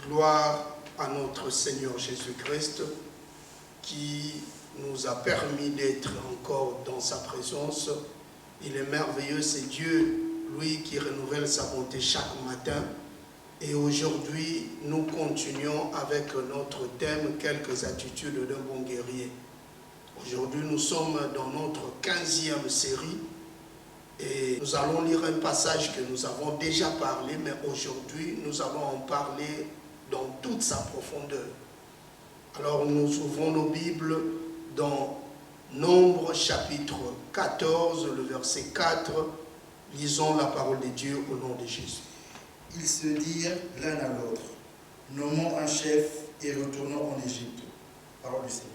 Gloire à notre Seigneur Jésus-Christ qui nous a permis d'être encore dans sa présence. Il est merveilleux, c'est Dieu, lui qui renouvelle sa bonté chaque matin. Et aujourd'hui, nous continuons avec notre thème « Quelques attitudes d'un bon guerrier ». Aujourd'hui, nous sommes dans notre 15e série et nous allons lire un passage que nous avons déjà parlé, mais aujourd'hui, nous allons en parler dans toute sa profondeur. Alors, nous ouvrons nos Bibles dans Nombre chapitre 14, le verset 4. Lisons la parole de Dieu au nom de Jésus. Ils se dirent l'un à l'autre, nommons un chef et retournons en Égypte. Parole du Seigneur.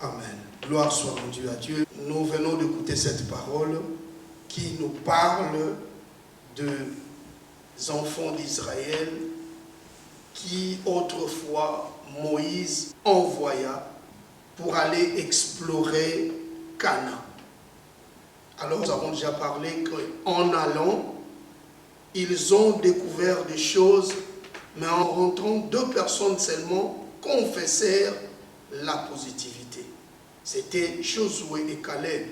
Amen. Gloire soit rendue à Dieu. Nous venons d'écouter cette parole qui nous parle des enfants d'Israël qui autrefois Moïse envoya pour aller explorer Canaan. Alors nous avons déjà parlé qu'en allant, ils ont découvert des choses, mais en rentrant, 2 personnes seulement confessèrent la positivité. C'était Josué et Caleb.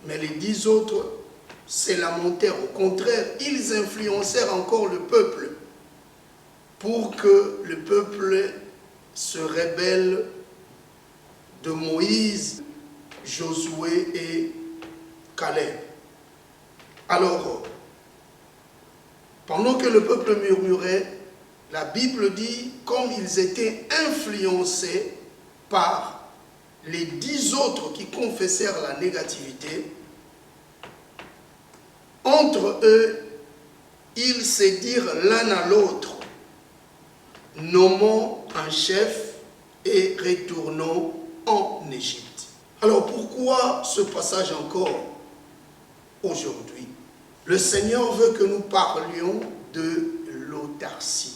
Mais les 10 autres se lamentèrent. Au contraire, ils influencèrent encore le peuple pour que le peuple se rébelle de Moïse, Josué et Caleb. Alors, pendant que le peuple murmurait, la Bible dit, comme ils étaient influencés par les 10 autres qui confessèrent la négativité, entre eux, ils se dirent l'un à l'autre, nommons un chef et retournons en Égypte. Alors pourquoi ce passage encore aujourd'hui? Le Seigneur veut que nous parlions de l'autarcie.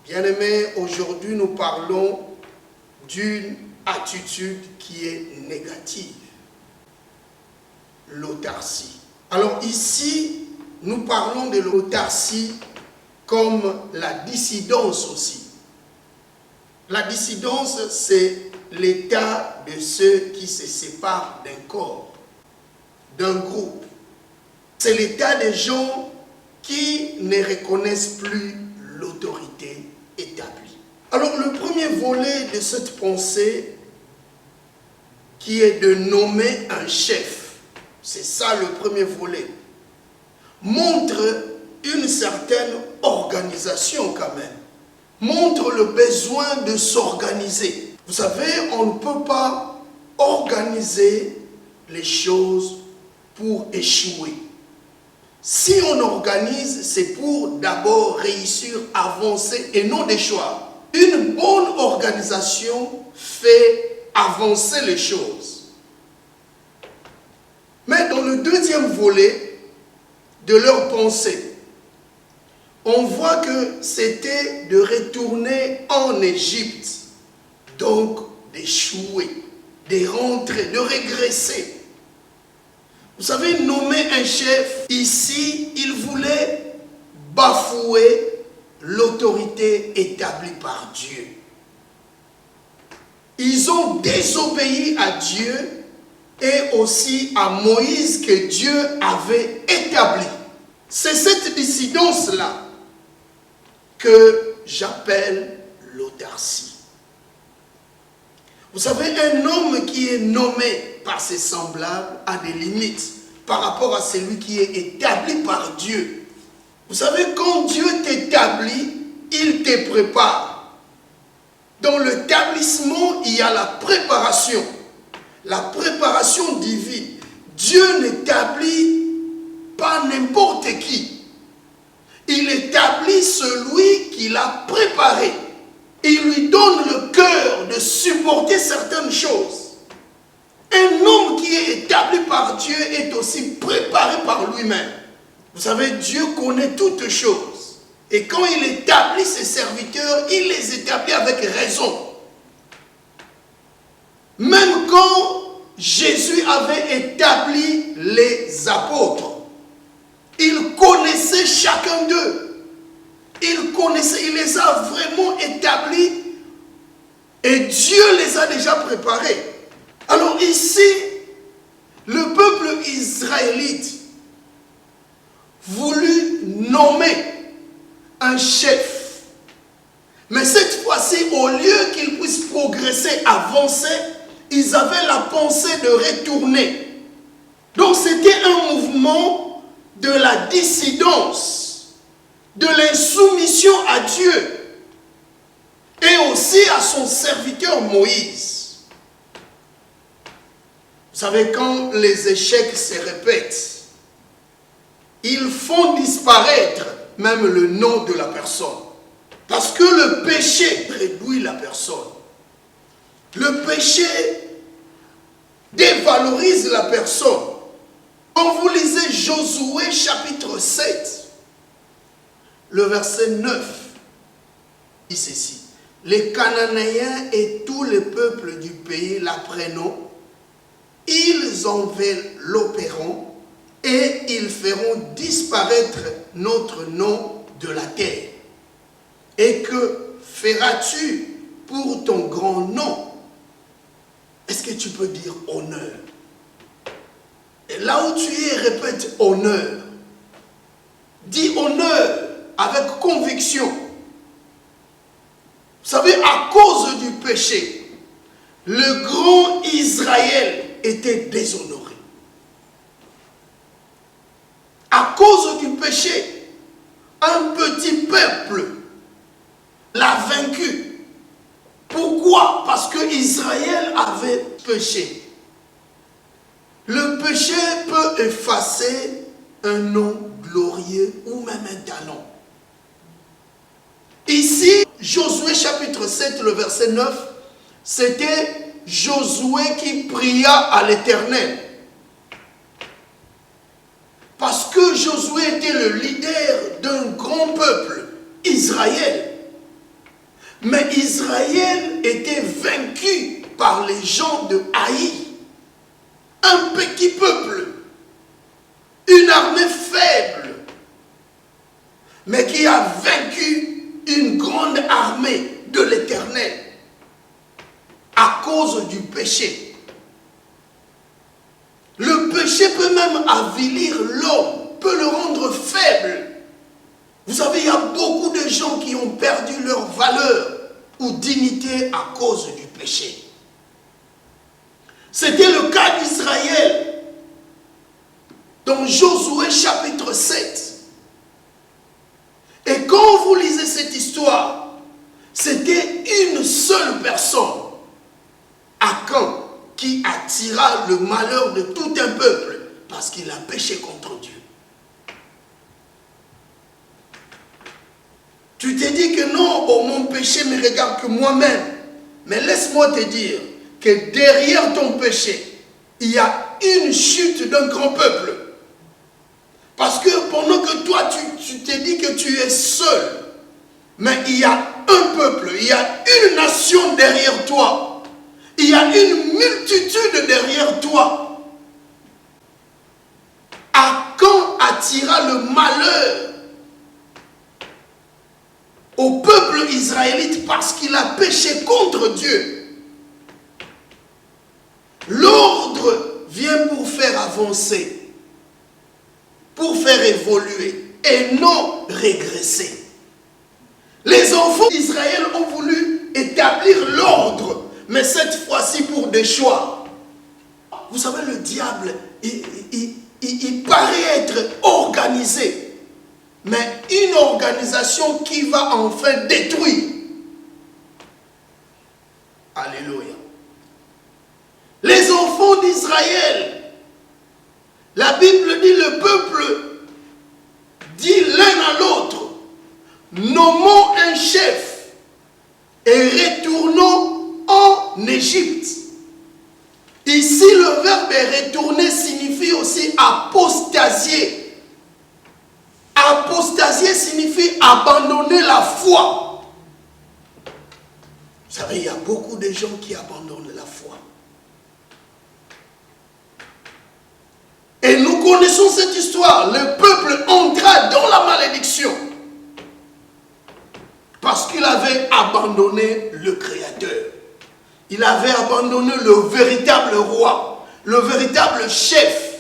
Bien-aimés, aujourd'hui nous parlons d'une attitude qui est négative. L'autarcie. Alors ici, nous parlons de l'autarcie comme la dissidence aussi. La dissidence, c'est l'état de ceux qui se séparent d'un corps, d'un groupe. C'est l'état des gens qui ne reconnaissent plus l'autorité établie. Alors le premier volet de cette pensée, qui est de nommer un chef, c'est ça le premier volet, montre une certaine organisation quand même, montre le besoin de s'organiser. Vous savez, on ne peut pas organiser les choses pour échouer. Si on organise, c'est pour d'abord réussir, avancer et non déchoir. Une bonne organisation fait avancer les choses. Mais dans le deuxième volet de leur pensée, on voit que c'était de retourner en Égypte, donc d'échouer, de rentrer, de régresser. Vous savez, nommer un chef, ici, il voulait bafouer l'autorité établie par Dieu. Ils ont désobéi à Dieu et aussi à Moïse que Dieu avait établi. C'est cette dissidence-là que j'appelle l'autarcie. Vous savez, un homme qui est nommé par ses semblables a des limites par rapport à celui qui est établi par Dieu. Vous savez, quand Dieu t'établit, il te prépare. Dans l'établissement, il y a la préparation divine. Dieu n'établit pas n'importe qui. Il établit celui qu'il a préparé. Il lui donne le cœur de supporter certaines choses. Un homme qui est établi par Dieu est aussi préparé par lui-même. Vous savez, Dieu connaît toutes choses. Et quand il établit ses serviteurs, il les établit avec raison. Même quand Jésus avait établi les apôtres, il connaissait chacun d'eux. Il connaissait, il les a vraiment établis et Dieu les a déjà préparés. Alors ici, le peuple israélite voulut nommer un chef. Mais cette fois-ci, au lieu qu'ils puissent progresser, avancer, ils avaient la pensée de retourner. Donc c'était un mouvement de la dissidence, de l'insoumission à Dieu et aussi à son serviteur Moïse. Vous savez, quand les échecs se répètent, ils font disparaître même le nom de la personne. Parce que le péché réduit la personne. Le péché dévalorise la personne. Quand vous lisez Josué chapitre 7, le verset 9, dit ceci. Les Cananéens et tous les peuples du pays l'apprennent, ils enveloppéront et ils feront disparaître notre nom de la terre. Et que feras-tu pour ton grand nom? Est-ce que tu peux dire honneur? Et là où tu es, répète honneur. Dis honneur avec conviction. Vous savez, à cause du péché, le grand Israël était déshonoré. À cause du péché, un petit peuple l'a vaincu. Pourquoi? Parce que Israël avait péché. Le péché peut effacer un nom glorieux ou même un talent. Ici, Josué chapitre 7, le verset 9, c'était Josué qui pria à l'Éternel. Parce que Josué était le leader d'un grand peuple, Israël. Mais Israël était vaincu par les gens de Haï. Un petit peuple, une armée faible, mais qui a vaincu une grande armée de l'Éternel à cause du péché. Le péché peut même avilir l'homme, peut le rendre faible. Vous savez, il y a beaucoup de gens qui ont perdu leur valeur ou dignité à cause du péché. C'était le cas d'Israël dans Josué chapitre 7. Et quand vous lisez cette histoire, c'était une seule personne, Akan, qui attira le malheur de tout un peuple parce qu'il a péché contre Dieu. Tu t'es dit que non, oh, mon péché me regarde que moi-même. Mais laisse-moi te dire que derrière ton péché, il y a une chute d'un grand peuple. Parce que pendant que toi, tu t'es dit que tu es seul, mais il y a un peuple, il y a une nation derrière toi. Il y a une multitude derrière toi. Akan attira le malheur au peuple israélite parce qu'il a péché contre Dieu. L'ordre vient pour faire avancer, pour faire évoluer et non régresser. Les enfants d'Israël ont voulu établir l'ordre, mais cette fois-ci pour des choix. Vous savez, le diable, il paraît être organisé. Mais une organisation qui va enfin détruire. Alléluia. Les enfants d'Israël, la Bible dit, le peuple dit l'un à l'autre, nommons un chef et retournons en Égypte. Ici, le verbe retourner signifie aussi apostasier. Apostasier signifie abandonner la foi. Vous savez, il y a beaucoup de gens qui abandonnent la foi. Et nous connaissons cette histoire. Le peuple entra dans la malédiction. Parce qu'il avait abandonné le Créateur. Il avait abandonné le véritable roi, le véritable chef.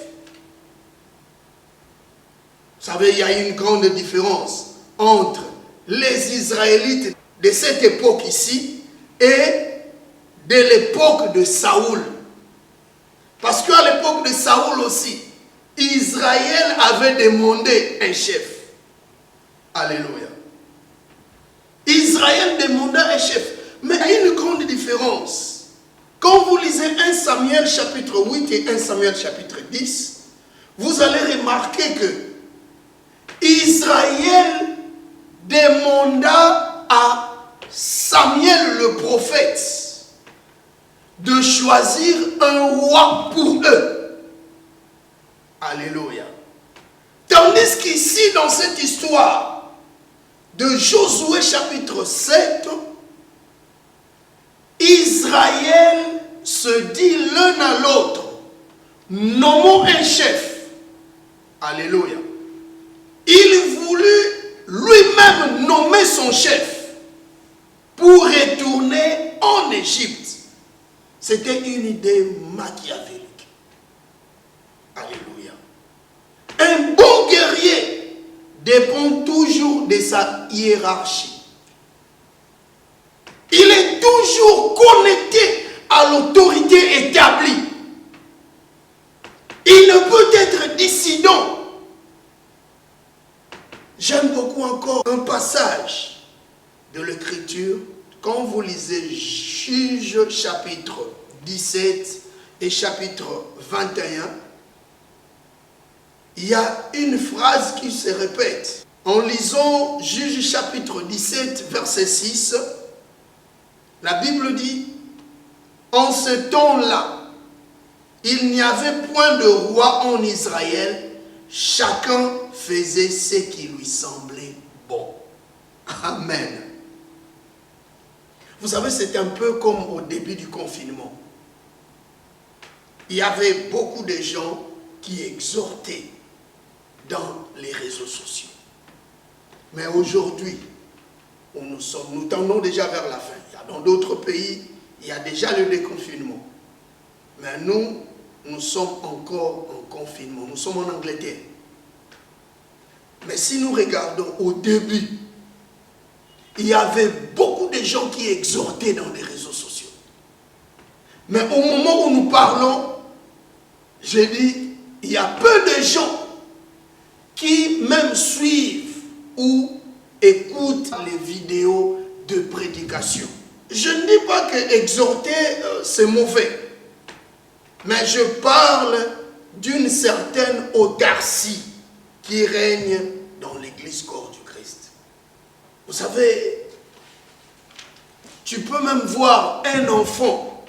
Vous savez, il y a une grande différence entre les Israélites de cette époque ici et de l'époque de Saoul. Parce qu'à l'époque de Saoul aussi, Israël avait demandé un chef. Alléluia. Israël demanda un chef. Mais il y a une grande différence. Quand vous lisez 1 Samuel chapitre 8 et 1 Samuel chapitre 10, vous allez remarquer que Israël demanda à Samuel le prophète de choisir un roi pour eux. Alléluia. Tandis qu'ici, dans cette histoire de Josué chapitre 7, Israël se dit l'un à l'autre, nommons un chef. Alléluia. Il voulut lui-même nommer son chef pour retourner en Égypte. C'était une idée machiavélique. Alléluia. Un bon guerrier dépend toujours de sa hiérarchie. Il est toujours connecté à l'autorité établie. Il ne peut être dissident. J'aime beaucoup encore un passage de l'Écriture. Quand vous lisez Juges chapitre 17 et chapitre 21, il y a une phrase qui se répète. En lisant Juges chapitre 17, verset 6, la Bible dit, en ce temps-là, il n'y avait point de roi en Israël, chacun faisait ce qui lui semblait bon. Amen. Vous savez, c'est un peu comme au début du confinement. Il y avait beaucoup de gens qui exhortaient dans les réseaux sociaux. Mais aujourd'hui, où nous tendons déjà vers la fin. Dans d'autres pays, il y a déjà le déconfinement. Mais nous sommes encore en confinement. Nous sommes en Angleterre. Mais si nous regardons au début, il y avait beaucoup de gens qui exhortaient dans les réseaux sociaux. Mais au moment où nous parlons, j'ai dit, il y a peu de gens qui même suivent ou écoutent les vidéos de prédication. Je ne dis pas que exhorter, c'est mauvais. Mais je parle d'une certaine autarcie qui règne dans l'église corps du Christ. Vous savez, tu peux même voir un enfant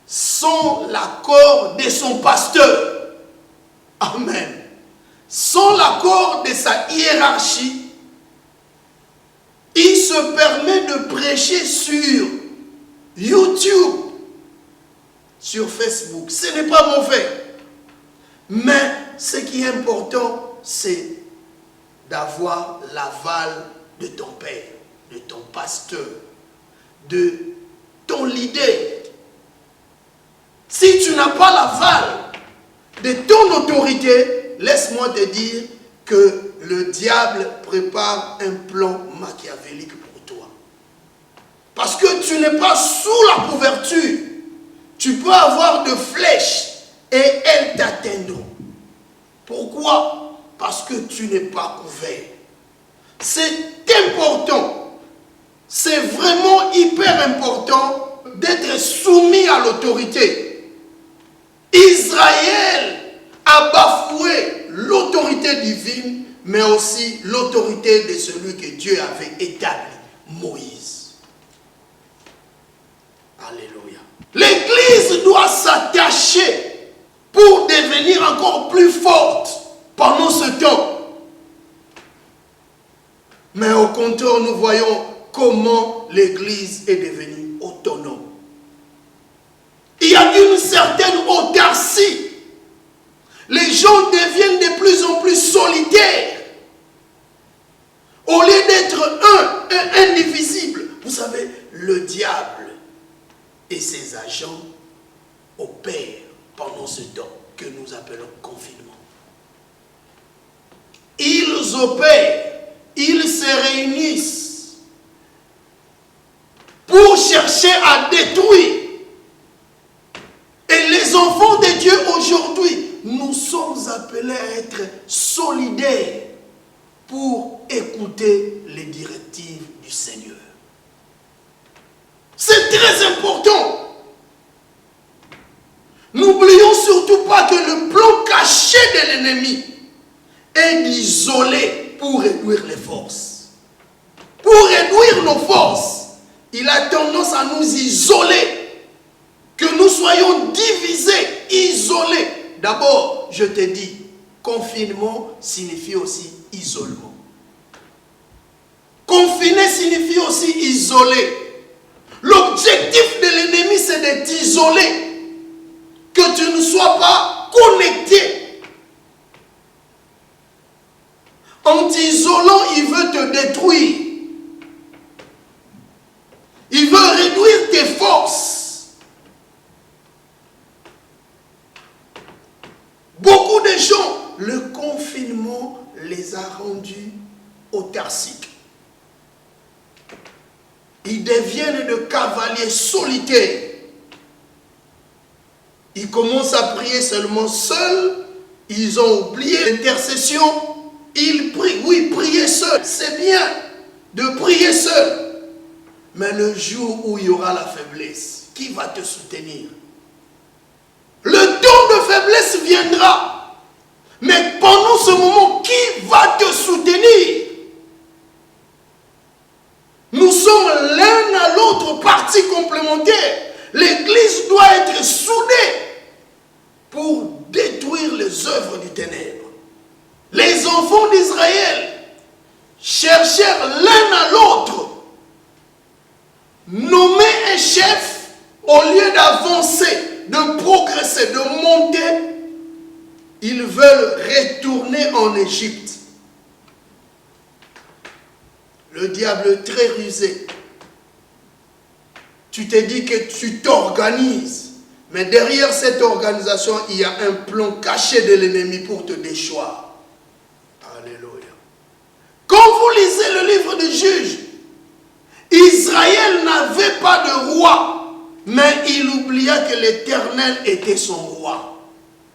sans l'accord de son pasteur. Amen. Sans l'accord de sa hiérarchie, il se permet de prêcher sur YouTube, sur Facebook. Ce n'est pas mauvais. Mais ce qui est important, c'est d'avoir l'aval de ton père, de ton pasteur, de ton leader. Si tu n'as pas l'aval de ton autorité, laisse-moi te dire que le diable prépare un plan machiavélique pour toi. Parce que tu n'es pas sous la couverture. Tu peux avoir de flèches et elles t'atteindront. Pourquoi? Parce que tu n'es pas couvert. C'est important. C'est vraiment hyper important d'être soumis à l'autorité. Israël a bafoué l'autorité divine, mais aussi l'autorité de celui que Dieu avait établi, Moïse. Alléluia. L'Église doit s'attacher pour devenir encore plus forte pendant ce temps. Mais au contraire, nous voyons comment l'Église est devenue autonome. Il y a une certaine autarcie. Les gens deviennent de plus en plus solitaires. Au lieu d'être indivisible. Vous savez, le diable et ses agents opèrent pendant ce temps que nous appelons confinement. Ils opèrent, ils se réunissent pour chercher à détruire. Et les enfants de Dieu aujourd'hui, nous sommes appelés à être solidaires pour écouter les directives du Seigneur. C'est très important. N'oublions surtout pas que le plan caché de l'ennemi est d'isoler pour réduire les forces. Pour réduire nos forces, il a tendance à nous isoler. Que nous soyons divisés, isolés. D'abord, je te dis, confinement signifie aussi isolement. Confiner signifie aussi isoler. L'objectif de l'ennemi, c'est de t'isoler. Que tu ne sois pas connecté. En t'isolant, il veut te détruire. Il veut réduire tes forces. Beaucoup de gens, le confinement les a rendus autarciques. Ils deviennent de cavaliers solitaires. Ils commencent à prier seulement seuls. Ils ont oublié l'intercession. Ils prient. Oui, prier seul, c'est bien de prier seul. Mais le jour où il y aura la faiblesse, qui va te soutenir? Le temps de faiblesse viendra. Mais pendant ce moment, qui va te soutenir? Nous sommes l'un à l'autre partie complémentaire. L'Église doit être soudée pour détruire les œuvres du ténèbre. Les enfants d'Israël cherchèrent l'un à l'autre. Nommer un chef au lieu d'avancer, de progresser, de monter, ils veulent retourner en Égypte. Le diable est très rusé. Tu te dis que tu t'organises, mais derrière cette organisation, il y a un plan caché de l'ennemi pour te déchoir. Alléluia. Quand vous lisez le livre des Juges, Israël n'avait pas de roi, mais il oublia que l'Éternel était son roi.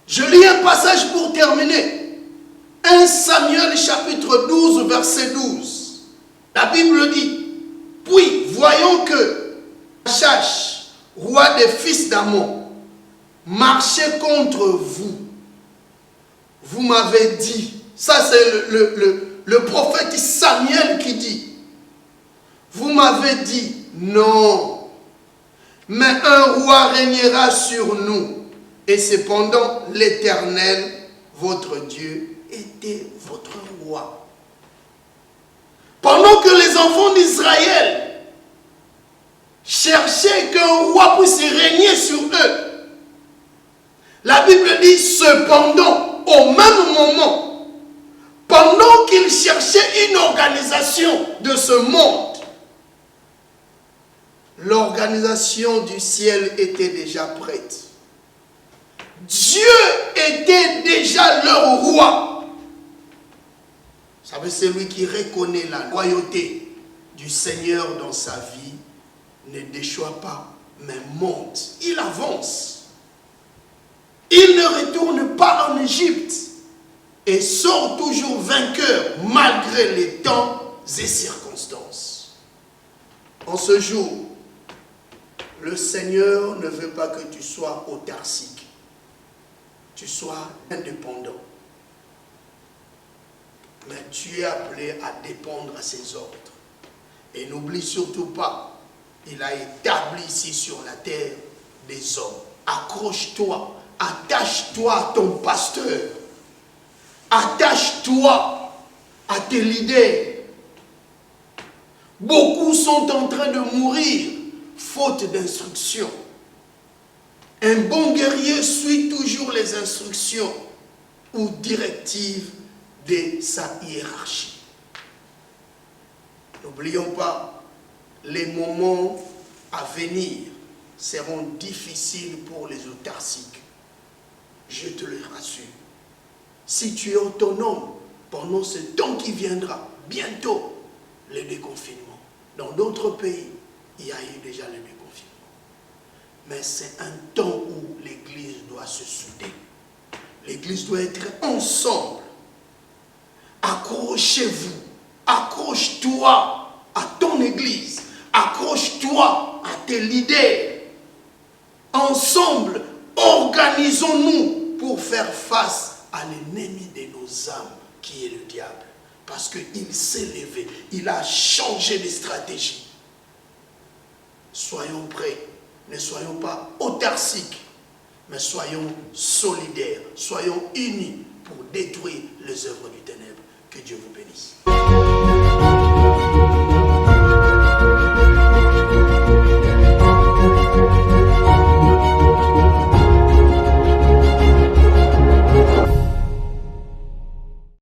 Je lis un passage pour terminer. 1 Samuel chapitre 12, verset 12. La Bible dit, puis voyons que Achash, roi des fils d'Amon, marchait contre vous. Vous m'avez dit, ça c'est le prophète Samuel qui dit, vous m'avez dit, non, mais un roi régnera sur nous. Et cependant, l'Éternel, votre Dieu, était votre roi. Pendant que les enfants d'Israël cherchaient qu'un roi puisse régner sur eux, la Bible dit, cependant, au même moment, pendant qu'ils cherchaient une organisation de ce monde, l'organisation du ciel était déjà prête. Dieu était déjà leur roi. Vous savez, celui qui reconnaît la loyauté du Seigneur dans sa vie ne déchoit pas, mais monte. Il avance. Il ne retourne pas en Égypte et sort toujours vainqueur malgré les temps et circonstances. En ce jour, le Seigneur ne veut pas que tu sois autarcique. Tu sois indépendant. Mais tu es appelé à dépendre à ses ordres. Et n'oublie surtout pas, il a établi ici sur la terre des hommes. Accroche-toi, attache-toi à ton pasteur. Attache-toi à tes leaders. Beaucoup sont en train de mourir faute d'instruction. Un bon guerrier suit toujours les instructions ou directives de sa hiérarchie. N'oublions pas, les moments à venir seront difficiles pour les autarciques. Je te le rassure. Si tu es autonome pendant ce temps qui viendra, bientôt, le déconfinement. Dans d'autres pays, il y a eu déjà le déconfinement. Mais c'est un temps où l'Église doit se souder. L'Église doit être ensemble. Accrochez-vous, accroche-toi à ton Église, accroche-toi à tes leaders. Ensemble, organisons-nous pour faire face à l'ennemi de nos âmes, qui est le diable. Parce qu'il s'est levé, il a changé de stratégie. Soyons prêts, ne soyons pas autarciques, mais soyons solidaires, soyons unis pour détruire les œuvres du ténèbre. Que Dieu vous bénisse.